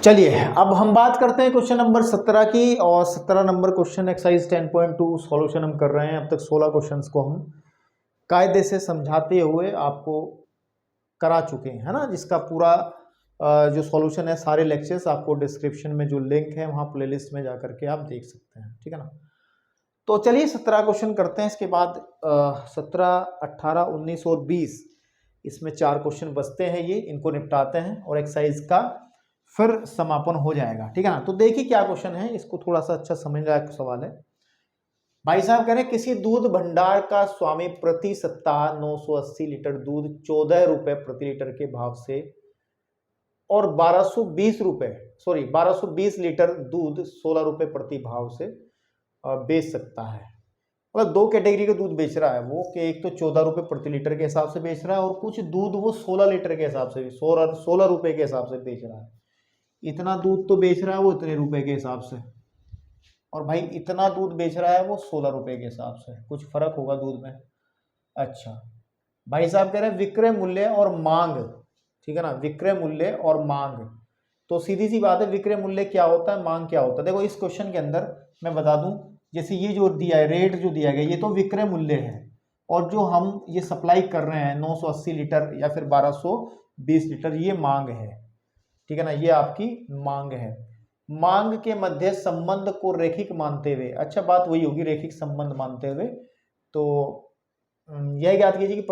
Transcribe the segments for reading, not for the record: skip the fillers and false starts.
चलिए अब हम बात करते हैं क्वेश्चन नंबर 17 की, और 17 नंबर क्वेश्चन एक्सरसाइज 10.2 सॉल्यूशन हम कर रहे हैं। अब तक 16 क्वेश्चंस को हम कायदे से समझाते हुए आपको करा चुके हैं, है ना, जिसका पूरा जो सॉल्यूशन है, सारे लेक्चर्स आपको डिस्क्रिप्शन में जो लिंक है वहाँ प्लेलिस्ट में जा करके आप देख सकते हैं, ठीक है ना। तो चलिए 17 क्वेश्चन करते हैं, इसके बाद 17, 18, 19 और 20 इसमें 4 क्वेश्चन बचते हैं, ये इनको निपटाते हैं और एक्सरसाइज का फिर समापन हो जाएगा, ठीक है ना। तो देखिए क्या क्वेश्चन है, इसको थोड़ा सा अच्छा समझ लायक सवाल है। भाई साहब कह रहे हैं किसी दूध भंडार का स्वामी प्रति सप्ताह 980 लीटर दूध 14 रुपए प्रति लीटर के भाव से और 1220 लीटर दूध 16 रुपए प्रति भाव से बेच सकता है। मतलब दो कैटेगरी का दूध बेच रहा है वो, कि एक तो 14 रुपए प्रति लीटर के हिसाब से बेच रहा है और कुछ दूध वो 16 लीटर के हिसाब से 16 रुपए के हिसाब से बेच रहा है। इतना दूध तो बेच रहा है वो इतने रुपए के हिसाब से, और भाई इतना दूध बेच रहा है वो 16 रुपए के हिसाब से, कुछ फर्क होगा दूध में। अच्छा भाई साहब कह रहे हैं विक्रय मूल्य और मांग, ठीक है ना, विक्रय मूल्य और मांग। तो सीधी सी बात है, विक्रय मूल्य क्या होता है, मांग क्या होता है। देखो इस क्वेश्चन के अंदर मैं बता दूं, जैसे ये जो दिया है रेट जो दिया गया ये तो विक्रय मूल्य है, और जो हम ये सप्लाई कर रहे हैं 980 लीटर या फिर 1220 लीटर ये मांग है, ठीक है ना, ये आपकी मांग है। मांग के मध्य संबंध को रैखिक मानते हुए, अच्छा बात वही होगी रैखिक संबंध मानते हुए, तो यह ज्ञात कीजिए कि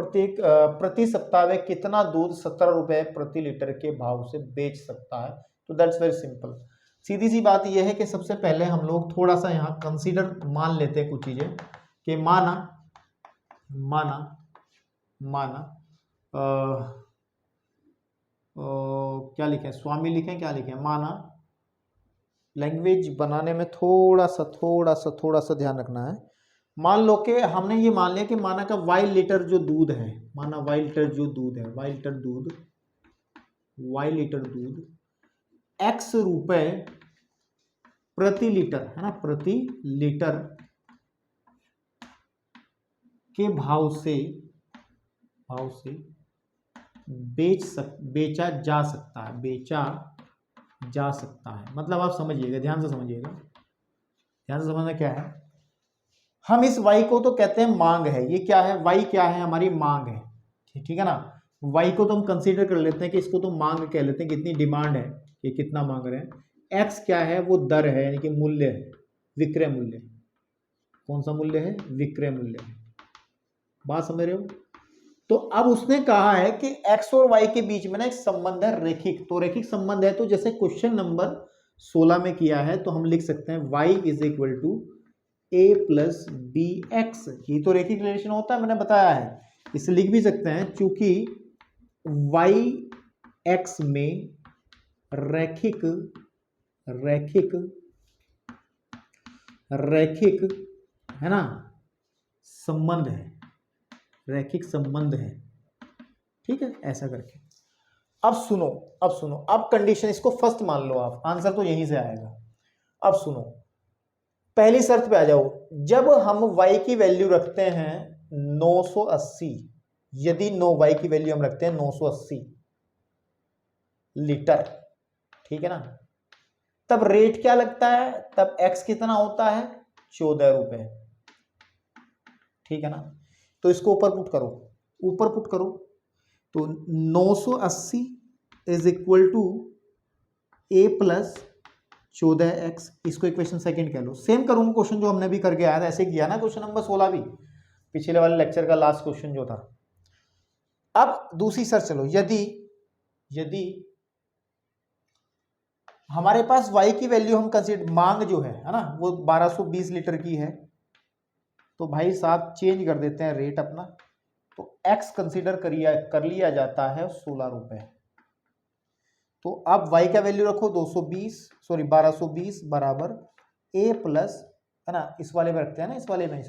प्रति सप्ताह में कितना दूध 17 रुपए प्रति लीटर के भाव से बेच सकता है। तो दैट्स वेरी सिंपल, सीधी सी बात यह है कि सबसे पहले हम लोग थोड़ा सा यहाँ कंसीडर मान लेते हैं कुछ चीजें, कि माना क्या लिखें, स्वामी लिखें, क्या लिखें, माना। लैंग्वेज बनाने में थोड़ा सा ध्यान रखना है। मान लो कि हमने ये मान लिया कि माना का वाई लीटर जो दूध है, माना वाई लीटर जो दूध है, वाई लीटर दूध x रुपए प्रति लीटर, है ना, प्रति लीटर के भाव से बेचा जा सकता है। मतलब आप समझिएगा, ध्यान से समझिएगा, ध्यान से समझना क्या है। हम इस y को तो कहते हैं मांग है, ये क्या है, y क्या है, हमारी मांग है, ठीक है ना। y को तो हम कंसीडर कर लेते हैं कि इसको तो मांग कह लेते हैं, कितनी डिमांड है, कि कितना मांग रहे हैं। x क्या है, वो दर है, यानी कि मूल्य है, विक्रय मूल्य। कौन सा मूल्य है, विक्रय मूल्य। बात समझ रहे हो। तो अब उसने कहा है कि x और y के बीच में ना एक संबंध है रैखिक, तो रैखिक संबंध है, तो जैसे क्वेश्चन नंबर 16 में किया है तो हम लिख सकते हैं y is equal to a plus b x, ये तो रैखिक रिलेशन होता है, मैंने बताया है। इसे लिख भी सकते हैं चूंकि y x में रैखिक है ना संबंध है, रैखिक संबंध है, ठीक है, ऐसा करके। अब सुनो, अब कंडीशन इसको फर्स्ट मान लो आप, आंसर तो यहीं से आएगा। अब सुनो, पहली शर्त पे आ जाओ, जब हम y की वैल्यू रखते हैं 980, यदि y की वैल्यू हम रखते हैं 980 लीटर, ठीक है ना, तब रेट क्या लगता है, तब x कितना होता है, 14 रुपए, ठीक है ना। तो इसको ऊपर पुट करो, तो 980 is equal to a plus 14x, इसको इक्वेशन सेकंड कह लो। सेम करूंगा क्वेश्चन जो हमने भी करके आया था, ऐसे किया ना क्वेश्चन नंबर 16 भी, पिछले वाले लेक्चर का लास्ट क्वेश्चन जो था। अब दूसरी शर्त चलो, यदि हमारे पास y की वैल्यू हम कंसीडर, मांग जो है ना, वो 1220 लीटर की है, तो भाई साहब चेंज कर देते हैं रेट अपना, तो x कंसीडर कर लिया जाता है 16 रुपए। तो अब y का वैल्यू रखो 1220 बराबर a प्लस, है ना, इस वाले में रखते हैं ना, इस वाले में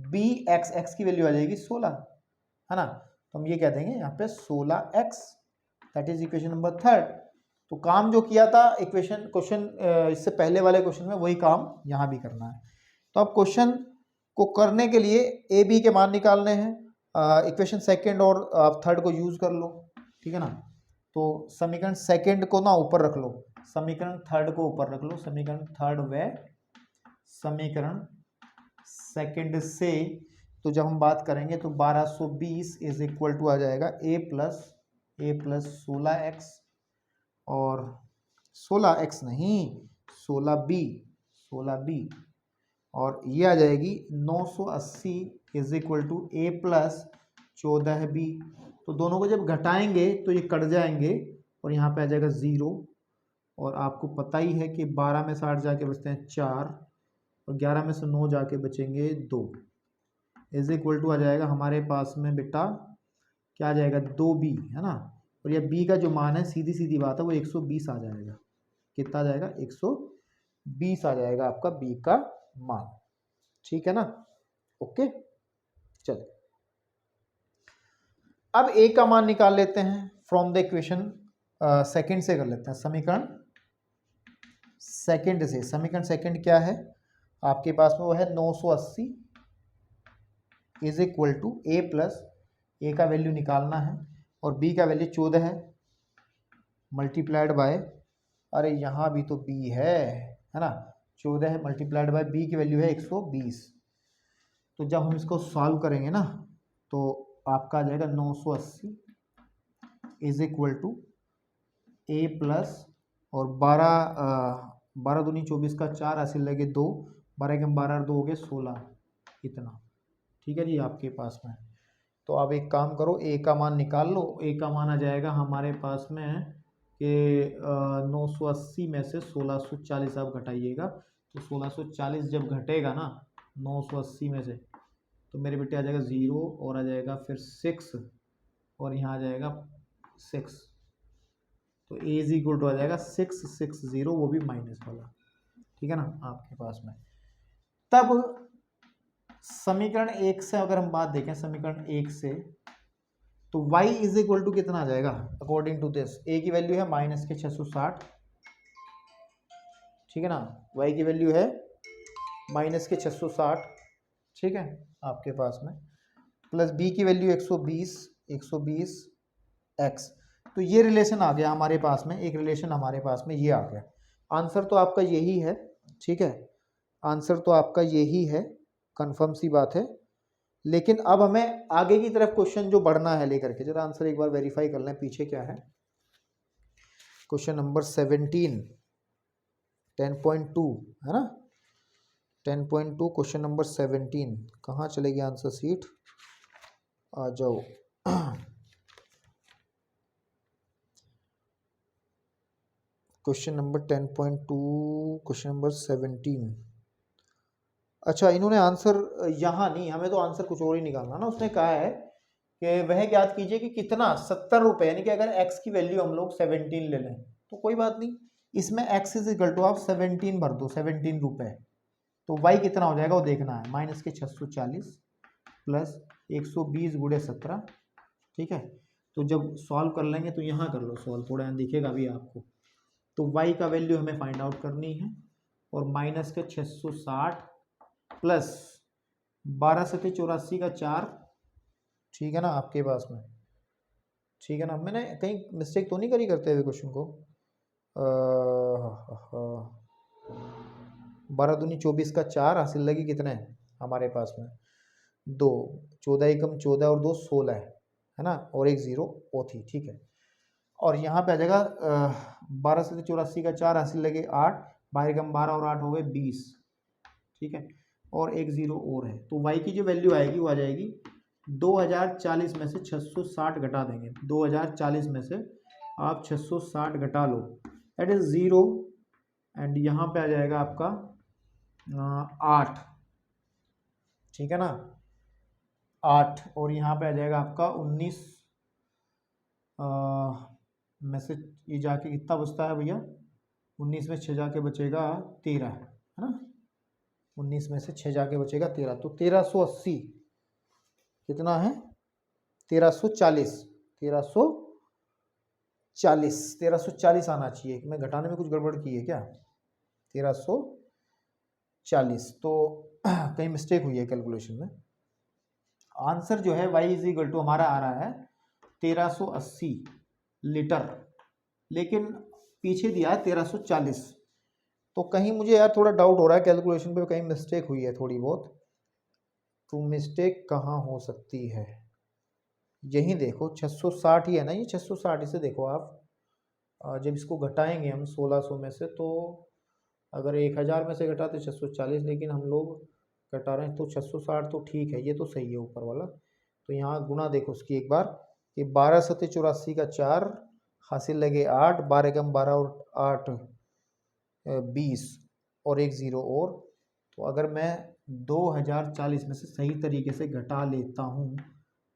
b x की वैल्यू आ जाएगी 16, है ना। तो हम ये कह देंगे यहाँ पे 16x, that is equation number 3। तो काम जो किया था क्वेश्चन इससे पहले वाले क्वेश्चन में, वही काम यहाँ भी करना है। तो अब क्वेश्चन को करने के लिए a b के मान निकालने हैं, इक्वेशन सेकंड और थर्ड को यूज कर लो, ठीक है ना। तो समीकरण सेकंड को ना ऊपर रख लो, समीकरण थर्ड को ऊपर रख लो, समीकरण थर्ड व समीकरण सेकंड से। तो जब हम बात करेंगे तो 1220 इज इक्वल टू आ जाएगा a प्लस 16x, और 16x नहीं 16b, और ये आ जाएगी 980 is equal to a plus 14b। तो दोनों को जब घटाएंगे तो ये कट जाएंगे और यहाँ पे आ जाएगा 0, और आपको पता ही है कि 12 में से 8 जाके बचते हैं 4, और 11 में से 9 जाके बचेंगे 2, इज इक्वल टू आ जाएगा हमारे पास में बेटा क्या आ जाएगा 2b, है ना। और ये b का जो मान है सीधी सीधी बात है वो 120 आ जाएगा। कितना आ जाएगा 120 आ जाएगा आपका b का मान, ठीक है ना। ओके चलो अब a का मान निकाल लेते हैं फ्रॉम द इक्वेशन सेकंड से कर लेते हैं, समीकरण सेकंड से। समीकरण सेकंड क्या है आपके पास में, वो है 980 is equal to a plus a का वैल्यू निकालना है और b का वैल्यू 14 है मल्टीप्लाइड बाय, अरे यहाँ भी तो b है ना, 14 है मल्टीप्लाइड बाय b की वैल्यू है 120। तो जब हम इसको सॉल्व करेंगे ना तो आपका आ जाएगा 980 is equal to a plus, और 12 दूनी 24 का 4 हासिल लगे 2, 12 के 12 2 हो गए 16, इतना, ठीक है जी आपके पास में। तो आप एक काम करो a का मान निकाल लो, a का मान आ जाएगा हमारे पास में कि 980 में से 1640 आप घटाइएगा, तो 1640 जब घटेगा ना 980 में से तो मेरे बेटे आ जाएगा 0, और आ जाएगा फिर 6, और यहाँ आ जाएगा 6, तो a इज इक्वल टू आ जाएगा 660, वो भी माइनस वाला, ठीक है ना आपके पास में। तब समीकरण 1 से अगर हम बात देखें, समीकरण 1 से तो y इज इक्वल टू कितना आ जाएगा अकॉर्डिंग टू दिस, a की वैल्यू है माइनस के 660, ठीक है ना, y की वैल्यू है माइनस के 660, ठीक है आपके पास में, प्लस b की वैल्यू 120 x। तो ये रिलेशन आ गया हमारे पास में, एक रिलेशन हमारे पास में ये आ गया। आंसर तो आपका यही है, ठीक है, आंसर तो आपका यही है, कंफर्म सी बात है। लेकिन अब हमें आगे की तरफ क्वेश्चन जो बढ़ना है लेकर के, जरा आंसर एक बार वेरीफाई कर लें पीछे क्या है। क्वेश्चन नंबर 17 10.2 है ना, 10.2 क्वेश्चन नंबर 17, कहाँ चलेगी आंसर सीट, आ जाओ। क्वेश्चन नंबर 10.2 क्वेश्चन नंबर 17, अच्छा इन्होंने आंसर यहाँ नहीं, हमें तो आंसर कुछ और ही निकालना ना। उसने कहा है कि वह ज्ञात कीजिए कि कितना 70 रुपये, यानी कि अगर x की वैल्यू हम लोग 17 ले लें तो कोई बात नहीं, इसमें x इज इक्वल टू आप 17 भर दो, 17 रुपये, तो y कितना हो जाएगा वो देखना है, माइनस के 640 प्लस 120 गुणे 17, ठीक है। तो जब सॉल्व कर लेंगे तो यहाँ कर लो सॉल्व, थोड़ा यहाँ दिखेगा अभी आपको। तो y का वैल्यू हमें फाइंड आउट करनी है, और माइनस के 660 प्लस 12 से 84 का 4, ठीक है ना आपके पास में, ठीक है ना। मैंने कहीं मिस्टेक तो नहीं करी करते हुए क्वेश्चन को, 12 दूनी 24 का 4 हासिल लगी कितने हमारे पास में 2, 14 एकम 14 और 2 16 है ना, और एक 0 ओ थी, ठीक है। और यहाँ पे आ जाएगा 12 से 84 का 4 हासिल लगे 8, 12 एकम 12 और 8 हो गए 20, ठीक है, और एक 0 और है। तो y की जो वैल्यू आएगी वो आ जाएगी 2040 में से 660 घटा देंगे, 2040 में से आप 660 घटा लो, दैट इज 0, एंड यहाँ पे आ जाएगा आपका 8, ठीक है ना 8, और यहाँ पे आ जाएगा आपका 19 में से ये जाके कितना बचता है भैया, 19 में 6 जाके बचेगा 13, है ना, 19 में से 6 जाके बचेगा 13, तो 1380 कितना है 1340 आना चाहिए, मैं घटाने में कुछ गड़बड़ की है क्या, 1340, तो कहीं मिस्टेक हुई है कैलकुलेशन में। आंसर जो है y इज इक्वल टू हमारा आ रहा है 1380 लीटर लेकिन पीछे दिया है 1340। तो कहीं मुझे यार थोड़ा डाउट हो रहा है कैलकुलेशन पे, कहीं मिस्टेक हुई है थोड़ी बहुत। तो मिस्टेक कहाँ हो सकती है? यही देखो 660 ही है ना, ये 660 से देखो आप। जब इसको घटाएंगे हम 1600 में से, तो अगर 1000 में से घटाते 640, लेकिन हम लोग घटा रहे हैं तो 660 तो ठीक है, ये तो सही है ऊपर वाला। तो यहाँ गुना देखो उसकी एक बार कि 12 सत्ते 84 का 4 हासिल लगे 8, 12 कम 12 और 8 20 और एक ज़ीरो और। तो अगर मैं 2040 में से सही तरीके से घटा लेता हूँ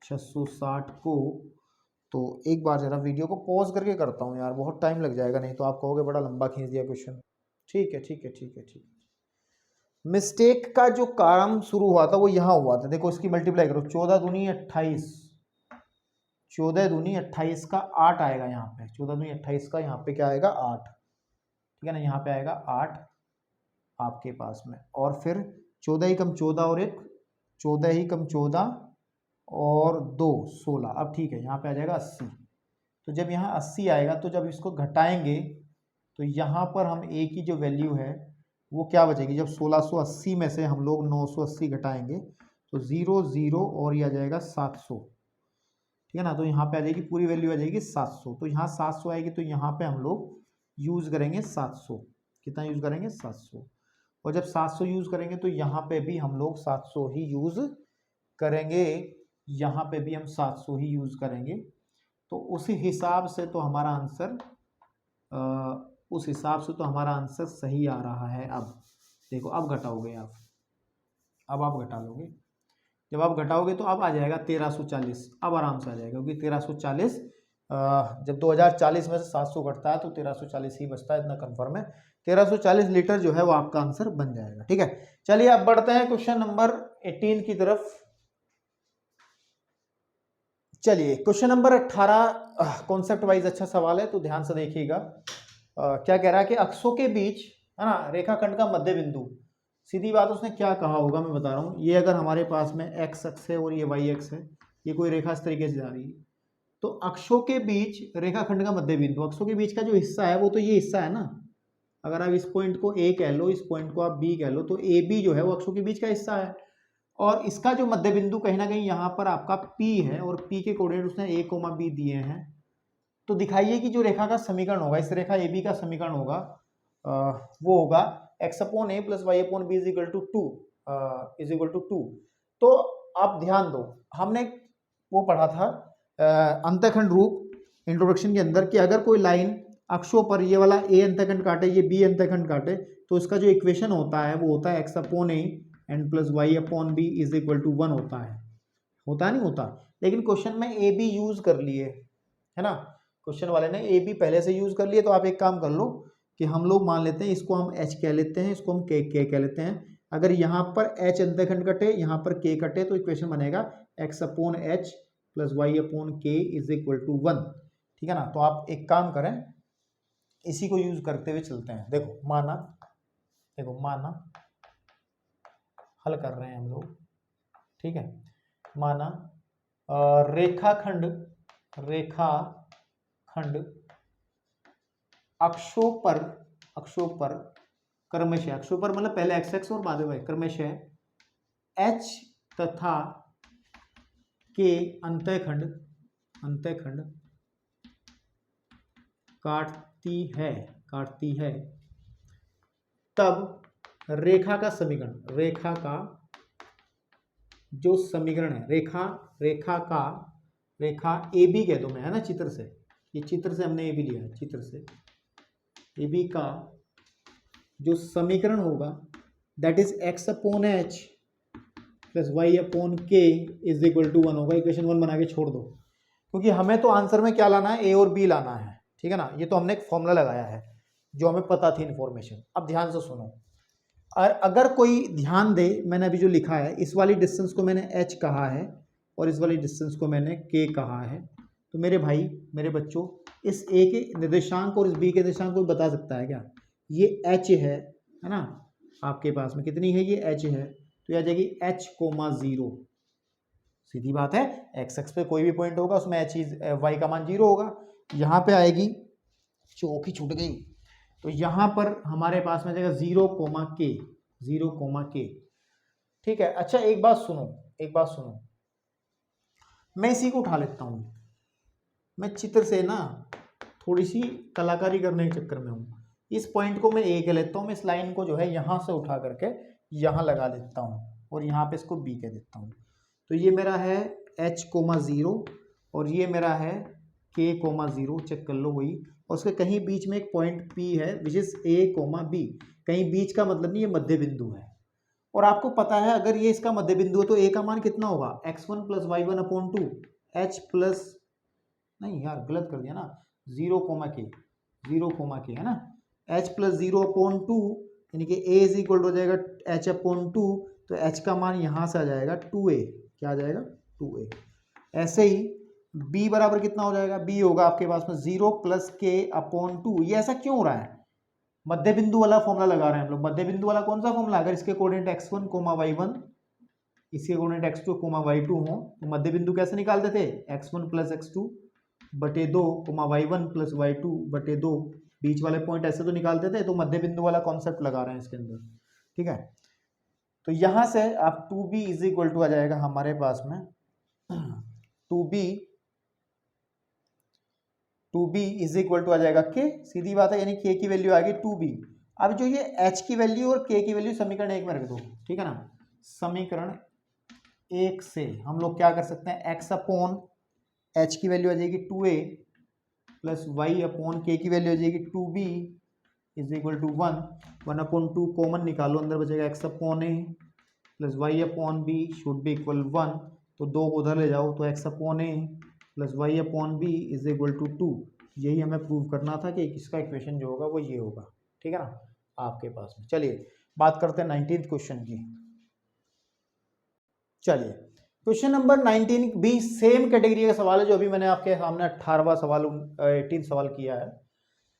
660 को, तो एक बार ज़रा वीडियो को पॉज करके करता हूँ यार, बहुत टाइम लग जाएगा, नहीं तो आप कहोगे बड़ा लंबा खींच दिया क्वेश्चन। ठीक है ठीक है ठीक है ठीक है। मिस्टेक का जो काम शुरू हुआ था वो यहाँ हुआ था, देखो इसकी मल्टीप्लाई करो, 14 दूनी 28, 14 दूनी 28 का 8 आएगा यहाँ पे, 14 दूनी 28 का यहाँ पे क्या आएगा 8, ठीक है ना, यहाँ पे आएगा 8 आपके पास में। और फिर 14 ही कम 14 और एक 14 ही कम 14 और 2 16। अब ठीक है, यहाँ पे आ जाएगा 80। तो जब यहाँ 80 आएगा तो जब इसको घटाएंगे तो यहाँ पर हम ए की जो वैल्यू है वो क्या बचेगी, जब 1680 में से हम लोग 980 घटाएंगे तो 0 0 और ये आ जाएगा 700, ठीक है ना। तो यहाँ पे आ जाएगी पूरी वैल्यू आ जाएगी 700। तो यहाँ 700 आएगी तो यहाँ पे हम लोग यूज़ करेंगे 700। कितना यूज़ करेंगे 700। और जब 700 यूज़ करेंगे तो यहाँ पे भी हम लोग 700 ही यूज़ करेंगे, यहाँ पे भी हम 700 ही यूज़ करेंगे। तो उस हिसाब से तो हमारा आंसर उस हिसाब से तो हमारा आंसर सही आ रहा है। अब देखो, अब घटाओगे आप, अब आप घटा लोगे, जब आप घटाओगे तो अब आ जाएगा 1340, अब आराम से आ जाएगा, क्योंकि 1340 जब 2040 में से 700 घटता है तो 1340 ही बचता है, इतना कंफर्म है। 1340 लीटर जो है वो आपका आंसर बन जाएगा। ठीक है, चलिए अब बढ़ते हैं क्वेश्चन नंबर 18 की तरफ। चलिए क्वेश्चन नंबर 18 कॉन्सेप्ट वाइज अच्छा सवाल है, तो ध्यान से देखिएगा। क्या कह रहा है कि अक्षों के बीच, है ना, रेखाखंड का मध्य बिंदु। सीधी बात उसने क्या कहा होगा मैं बता रहा हूँ। ये अगर हमारे पास में एक्स अक्ष है और ये वाई अक्ष है, ये कोई रेखा इस तरीके से जा रही है, तो अक्षों के बीच रेखाखंड का मध्य बिंदु, अक्षों के बीच का जो हिस्सा है वो तो ये हिस्सा है ना। अगर आप इस पॉइंट को ए कह लो, इस पॉइंट को आप बी कह लो, तो ए बी जो है वो अक्षों के बीच का हिस्सा है। और इसका जो मध्य बिंदु कहीं ना कहीं यहाँ पर आपका P है, और P के कोऑर्डिनेट उसने a, b दिए हैं। तो दिखाइए कि जो रेखा का समीकरण होगा, इस रेखा AB का समीकरण होगा, वो होगा x/a + y/b = 2। तो आप ध्यान दो, हमने वो पढ़ा था अंतःखंड रूप इंट्रोडक्शन के अंदर, कि अगर कोई लाइन अक्षों पर ये वाला A अंतःखंड काटे, ये B अंतःखंड काटे, तो इसका जो इक्वेशन होता है वो होता है x/a and plus y/b is equal to 1 होता है। होता नहीं होता, लेकिन क्वेश्चन में ए बी यूज कर लिए, है ना, क्वेश्चन वाले ने ए बी पहले से यूज कर लिए। तो आप एक काम कर लो कि हम लोग मान लेते हैं, इसको हम h कह लेते हैं, इसको हम k कह लेते हैं। अगर यहाँ पर h अंतःखंड कटे, यहाँ पर k कटे, तो इक्वेशन बनेगा x/h plus y/k is equal to 1। ठीक है ना। तो आप एक काम करें, इसी को यूज करते हुए चलते हैं। देखो माना हल कर रहे हैं हम लोग, ठीक है। माना रेखाखंड अक्षों पर क्रमशः, अक्षों पर मतलब पहले एक्स एक्स और बाद में क्रमशः H तथा K अंतःखंड काटती है, तब रेखा का जो समीकरण है, रेखा ए बी कह दो मैं, है ना, चित्र से, ये चित्र से हमने ए बी लिया है, चित्र से ए बी का जो समीकरण होगा that is x/h plus y/k is equal to 1 होगा। इक्वेशन 1 बना के छोड़ दो, क्योंकि हमें तो आंसर में क्या लाना है, ए और बी लाना है। ठीक है ना, ये तो हमने एक फॉर्मूला लगाया है जो हमें पता थी इन्फॉर्मेशन। अब ध्यान से सुनो, और अगर कोई ध्यान दे, मैंने अभी जो लिखा है, इस वाली डिस्टेंस को मैंने h कहा है और इस वाली डिस्टेंस को मैंने k कहा है। तो मेरे भाई, मेरे बच्चों, इस a के निर्देशांक और इस b के निर्देशांक को बता सकता है क्या? ये h है ना, आपके पास में कितनी है, ये h है, तो ये आ जाएगी h,0। सीधी बात है, x एक्स पे कोई भी पॉइंट होगा उसमें h y का मान 0 होगा। यहाँ पे आएगी चौक ही छूट गई। तो यहाँ पर हमारे पास में जाएगा 0, K। ठीक है। अच्छा एक बात सुनो, मैं इसी को उठा लेता हूँ। मैं चित्र से ना थोड़ी सी कलाकारी करने के चक्कर में हूँ। इस पॉइंट को मैं ए कह लेता हूँ, मैं इस लाइन को जो है यहाँ से उठा करके यहाँ लगा लेता हूँ और यहाँ पे इसको बी कह देता हूँ। तो ये मेरा है H,0 और ये मेरा है K,0, चेक कर लो वही। और उसके कहीं बीच में एक पॉइंट P है विच इज A,B। कहीं बीच का मतलब नहीं, ये मध्य बिंदु है। और आपको पता है अगर ये इसका मध्य बिंदु है तो A का मान कितना होगा, x1 + y1/2 H प्लस, नहीं यार गलत कर दिया ना, 0, K है ना, H + 0/2 यानी कि A इज इक्वल हो जाएगा H/2। तो H का मान यहाँ से आ जाएगा 2A। क्या आ जाएगा, 2A। ऐसे ही B बराबर कितना हो जाएगा, B होगा आपके पास में 0 + K/2। ये ऐसा क्यों हो रहा है, मध्य बिंदु वाला फॉर्मूला लगा रहे हैं हम लोग। मध्य बिंदु वाला कौन सा फॉर्मूला, अगर इसके कोऑर्डिनेट x1, y1, इसके कोऑर्डिनेट x2, y2 हो तो मध्य बिंदु कैसे निकालते थे, x1 + x2 बटे 2, y1 + y2 बटे 2। बीच वाले पॉइंट ऐसे तो निकालते थे। तो मध्य बिंदु वाला कॉन्सेप्ट लगा रहे हैं इसके अंदर। ठीक है। तो यहां से आप 2b इज इक्वल टू आ जाएगा हमारे पास में 2b इज इक्वल टू आ जाएगा k, सीधी बात है, यानी k की वैल्यू आ गई 2b। अब जो ये h की वैल्यू और k की वैल्यू समीकरण 1 में रख दो। ठीक है ना। समीकरण 1 से हम लोग क्या कर सकते हैं, x/h की वैल्यू आ जाएगी 2a प्लस y/k की वैल्यू आ जाएगी 2b is equal to 1/2 common निकालो, अंदर बचेगा x/a plus y/b should be equal 1। तो 2 को उधर ले जाओ तो x/a plus y/b is equal to 2। यही हमें प्रूव करना था कि इसका इक्वेशन जो होगा वो ये होगा। ठीक है ना आपके पास में। चलिए बात करते हैं 19th क्वेश्चन की। चलिए क्वेश्चन नंबर 19 भी सेम कैटेगरी का सवाल है जो अभी मैंने आपके सामने 18वां सवाल 18 सवाल किया है।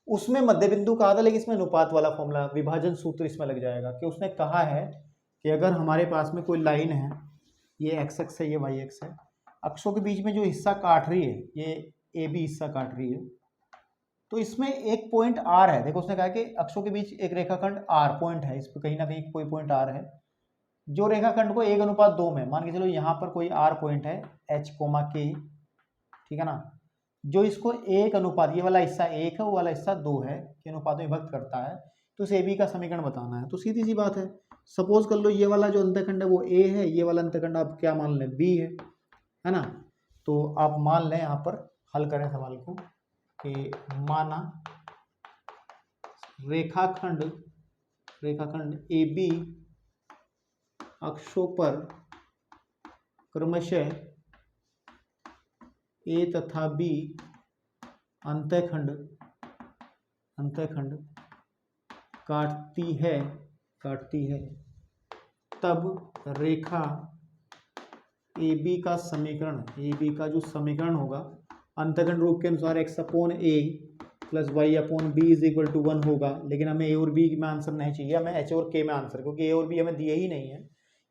उसमें मध्य बिंदु कहा था, लेकिन इसमें अनुपात वाला फॉर्मूला, विभाजन सूत्र इसमें लग जाएगा। कि उसने कहा है कि अगर हमारे पास में कोई लाइन है, ये एक्स एक्स है, ये वाई एक्स है, अक्षों के बीच में जो हिस्सा काट रही है, ये ए बी हिस्सा काट रही है, तो इसमें एक पॉइंट आर है। देखो उसने कहा कि अक्षों के बीच एक रेखाखंड आर पॉइंट है, इस पर कहीं ना कहीं कोई पॉइंट आर है, जो रेखाखंड को 1:2 में, मान के चलो यहाँ पर कोई आर पॉइंट है H, K। ठीक है ना। जो इसको 1 अनुपात, ये वाला हिस्सा 1 है, वो वाला हिस्सा 2 है, के अनुपात में विभक्त करता है। तो उस ए बी का समीकरण बताना है। तो सीधी सी बात है, सपोज कर लो ये वाला जो अंतःखंड है वो ए है, ये वाला अंतःखंड आप क्या मान लें, बी है ना। तो आप मान लें, यहाँ पर हल करें सवाल को कि माना रेखाखंड ए बी अक्षों पर क्रमशः ए तथा बी अंतःखंड काटती है, तब रेखा ए बी का समीकरण, ए बी का जो समीकरण होगा अंतःखंड रूप के अनुसार x/a plus y/b is equal to 1 होगा। लेकिन हमें ए और बी में आंसर नहीं चाहिए, हमें एच और के में आंसर, क्योंकि ए और बी हमें दिए ही नहीं है।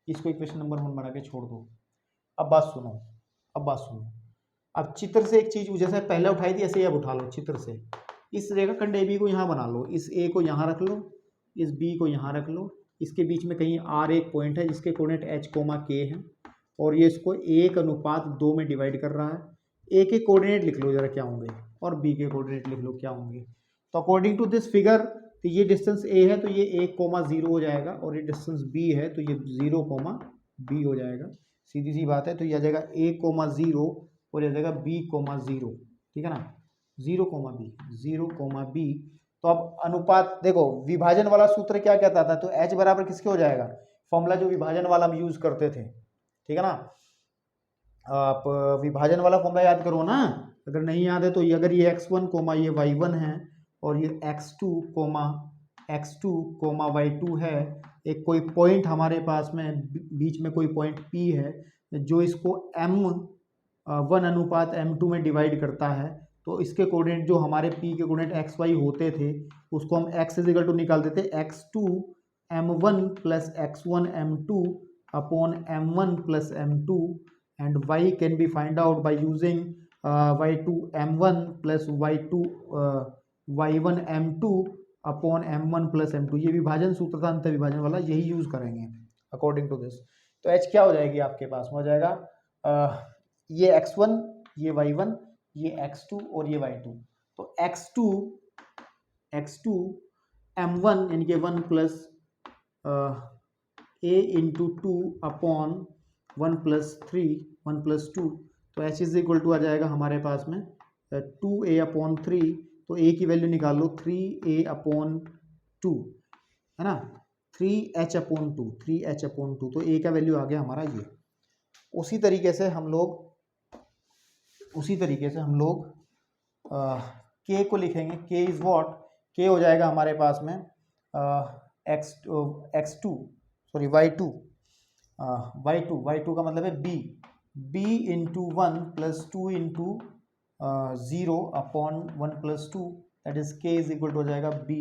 इसको इक्वेशन नंबर 1 बना के छोड़ दो। अब बात सुनो, अब चित्र से एक चीज जैसे पहले उठाई थी ऐसे ही अब उठा लो चित्र से। इस रेखाखंड ए बी को यहाँ बना लो, इस ए को यहाँ रख लो, इस बी को यहाँ रख लो, इसके बीच में कहीं आर एक पॉइंट है जिसके कोऑर्डिनेट H, K है, और ये इसको 1:2 में डिवाइड कर रहा है। ए के कोऑर्डिनेट लिख लो जरा क्या होंगे, और बी के कोऑर्डिनेट लिख लो क्या होंगे। तो अकॉर्डिंग टू दिस फिगर, तो ये डिस्टेंस ए है तो ये 1,0 हो जाएगा, और ये डिस्टेंस बी है तो ये 0,b हो जाएगा। सीधी सी बात है। तो ये आ जाएगा 1,0 और ये आ जाएगा b,0। ठीक है ना, 0,b। तो अब अनुपात देखो, विभाजन वाला सूत्र क्या कहता था, तो h बराबर किसके हो जाएगा, फॉर्मूला जो विभाजन वाला हम यूज करते थे। ठीक है ना, आप विभाजन वाला फॉर्मूला याद करो ना, अगर नहीं याद है तो ये, अगर ये x1, ये y1 है, और ये x2, y2 है, एक कोई पॉइंट हमारे पास में बीच में कोई पॉइंट P है जो इसको m1:m2 में डिवाइड करता है, तो इसके कोऑर्डिनेट जो हमारे P के कोऑर्डिनेट x y होते थे उसको हम x इज इक्वल टू निकालते थे x2m1 plus x1m2 upon m1 plus m2, and y can be find out by using y2m1 plus y2 y1 m2 upon m1 plus m2, ये विभाजन सूत्र था अंत विभाजन वाला, यही यूज करेंगे अकॉर्डिंग टू दिस। तो h क्या हो जाएगी आपके पास में, हो जाएगा ये x1, ये y1, ये x2 और ये y2। तो x2 m1 यानी कि 1 plus a into 2 upon 1 plus 3 1 plus 2, तो h इज इक्वल टू आ जाएगा हमारे पास में 2a अपॉन 3, तो a की वैल्यू निकाल लो 3a अपॉन 2, है ना, 3h अपॉन 2, 3h अपॉन 2, तो a का वैल्यू आ गया हमारा ये। उसी तरीके से हम लोग k को लिखेंगे, k इज व्हाट, k हो जाएगा हमारे पास में y2 का मतलब है b into 1 plus 2 into 0 upon 1 plus 2, that is k is equal to हो जाएगा b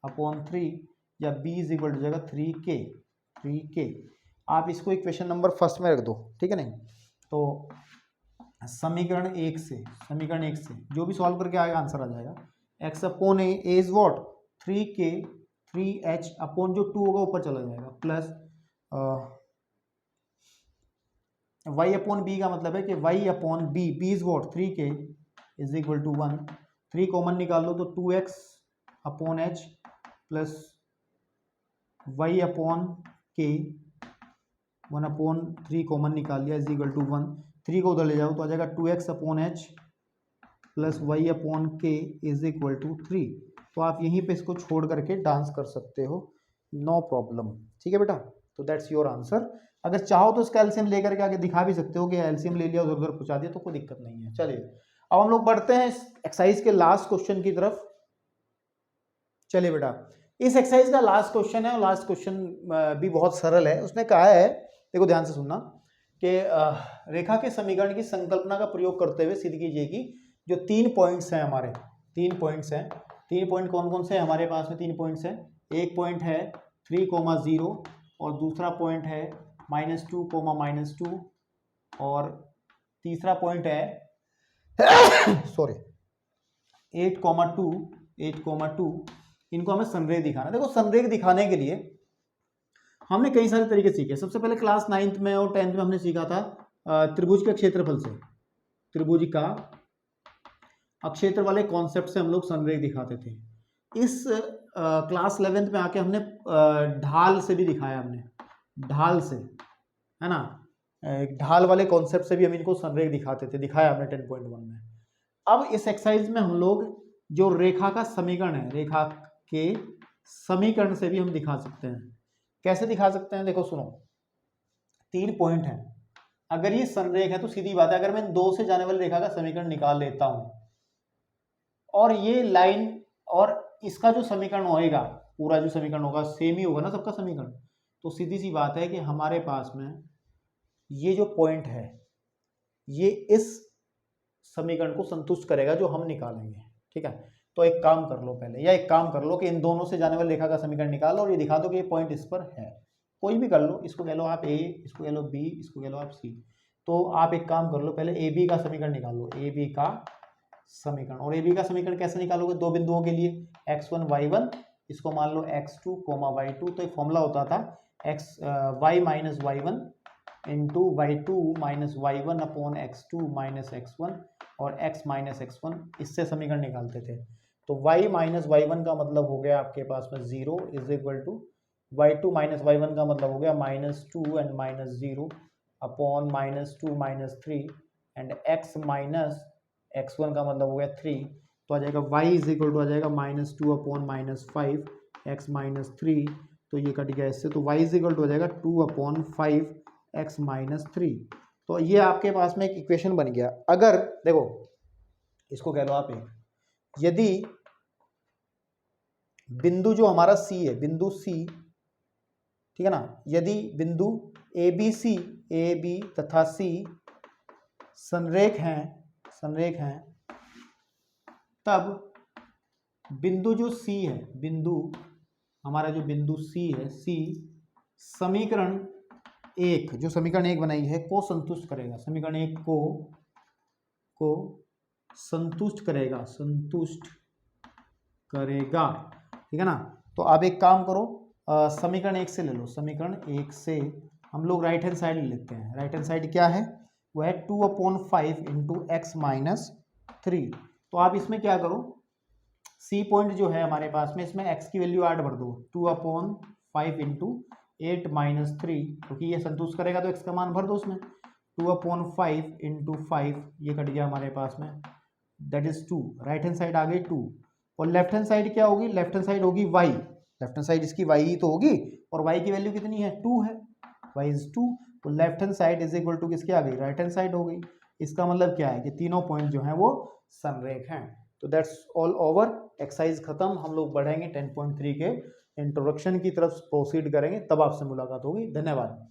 अपॉन 3, या b इज इक्वल टू हो जाएगा 3k। आप इसको इक्वेशन नंबर फर्स्ट में रख दो, ठीक है नहीं। तो समीकरण एक से जो भी सॉल्व करके आएगा आंसर आ जाएगा, x upon a is what 3k, 3h upon जो 2 होगा ऊपर चला जाएगा, प्लस y अपॉन b का मतलब है कि y upon b is what 3k is equal to 1, 3 common निकाल लो तो 2x upon h plus y upon k, 1 upon 3 common निकाल लिया इज इक्वल टू 1, 3 को उधर ले जाओ तो आ जाएगा 2x upon h plus y upon k is equal to 3। तो आप यहीं पे इसको छोड़ करके डांस कर सकते हो, नो प्रॉब्लम, ठीक है बेटा। तो दैट्स योर आंसर। अगर चाहो तो इसका एलसीएम लेकर के आगे दिखा भी सकते हो कि एलसीएम ले लिया उधर उधर पहुंचा दिया, तो कोई दिक्कत नहीं है। चलिए अब हम लोग बढ़ते हैं एक्सरसाइज के लास्ट क्वेश्चन की तरफ। चलिए बेटा, इस एक्सरसाइज का लास्ट क्वेश्चन है और लास्ट क्वेश्चन भी बहुत सरल है। उसने कहा है, देखो ध्यान से सुनना, कि रेखा के समीकरण की संकल्पना का प्रयोग करते हुए सिद्ध कीजिए कि जो 3 पॉइंट्स हैं हमारे, 3 पॉइंट्स हैं, 3 पॉइंट कौन कौन से हैं हमारे पास में, 3 पॉइंट्स हैं। एक पॉइंट है 3,0 और दूसरा पॉइंट है -2, -2 और तीसरा पॉइंट है सॉरी 8,2, इनको हमें संरेख दिखाना। देखो संरेख दिखाने के लिए हमने कई सारे तरीके सीखे। सबसे पहले क्लास 9th में और 10th में हमने सीखा था त्रिभुज के क्षेत्रफल से, त्रिभुज का अक्षेत्र वाले कॉन्सेप्ट से हम लोग संरेख दिखाते थे। इस क्लास 11th में आके हमने ढाल से भी दिखाया, हमने ढाल से, है ना, ढाल वाले कॉन्सेप्ट से भी हम इनको संरेख दिखाते थे, दिखाया हमने 10.1 में। अब इस एक्सरसाइज में हम लोग जो रेखा का समीकरण है, रेखा के समीकरण से भी हम दिखा सकते हैं। कैसे दिखा सकते हैं, देखो सुनो, 3 पॉइंट हैं, अगर ये संरेख है तो सीधी बात है, अगर मैं 2 से जाने वाली रेखा का समीकरण निकाल लेता हूं और ये लाइन और इसका जो समीकरण होएगा, पूरा जो समीकरण होगा सेम ही होगा ना सबका समीकरण, तो सीधी सी बात है कि हमारे पास में ये जो पॉइंट है ये इस समीकरण को संतुष्ट करेगा जो हम निकालेंगे, ठीक है। तो एक काम कर लो पहले, या एक काम कर लो कि इन दोनों से जाने वाली रेखा का समीकरण निकालो और ये दिखा दो कि ये पॉइंट इस पर है। कोई भी कर लो, इसको कह लो आप ए, इसको कह लो बी, इसको कह लो आप सी। तो आप एक काम कर लो, पहले ए बी का समीकरण निकाल लो, ए बी का समीकरण। और ए बी का समीकरण कैसे निकालोगे, 2 बिंदुओं के लिए x1 y1, इसको मान लो x2, y2। तो एक फॉर्मूला होता था y minus y1 into y2 minus y1 upon x2 minus x1 और x माइनस x1, इससे समीकरण निकालते थे। तो y माइनस y1 का मतलब हो गया आपके पास में 0 is equal to y2 minus y1 का मतलब हो गया -2 and -0 upon -2 -3 and x minus x1 का मतलब हो गया 3। तो आ जाएगा y इज इक्वल टू आ जाएगा -2 अपॉन -5 x माइनस 3, तो ये कट गया इससे, तो y इज इक्वल टू हो जाएगा 2 अपॉन 5 x माइनस 3। तो ये आपके पास में एक इक्वेशन बन गया। अगर देखो इसको कह लो आप एक, यदि बिंदु जो हमारा C है, बिंदु C, ठीक है ना, यदि बिंदु ए बी तथा C संरेख हैं, तब बिंदु जो C है, बिंदु हमारा जो बिंदु C है, C समीकरण 1, जो समीकरण 1 बनाई है को संतुष्ट करेगा, समीकरण 1 को संतुष्ट करेगा, संतुष्ट करेगा। ठीक है ना। तो आप एक काम करो, समीकरण 1 से ले लो। समीकरण 1 से हम लोग राइट हैंड साइड ले लेते हैं। राइट हैंड साइड क्या है, वो है 2/5 इंटू एक्स माइनस 3। तो आप इसमें क्या करो, सी पॉइंट जो है हमारे पास में, इसमें एक्स की वैल्यू 8 भर दो। 2/5 इंटू 8 माइनस 3, क्योंकि ये संतुष्ट करेगा तो एक्स का मान भर दो उसमें। 2/5 इंटू 5, ये कट गया हमारे पास में, that is 2। Right hand side आ गई 2, और लेफ्ट हैंड साइड क्या होगी, लेफ्ट हैंड साइड होगी y। लेफ्ट हैंड साइड इसकी y ही तो होगी, और y की वैल्यू कितनी है, 2 है, y इज 2। तो left hand side is equal to किसके आ गई, राइट हैंड साइड हो गई। इसका मतलब क्या है कि तीनों पॉइंट जो हैं वो समरेख हैं। तो दैट्स ऑल ओवर, एक्सरसाइज खत्म। हम लोग बढ़ेंगे 10.3 के इंट्रोडक्शन की तरफ प्रोसीड करेंगे, तब आपसे मुलाकात होगी। धन्यवाद।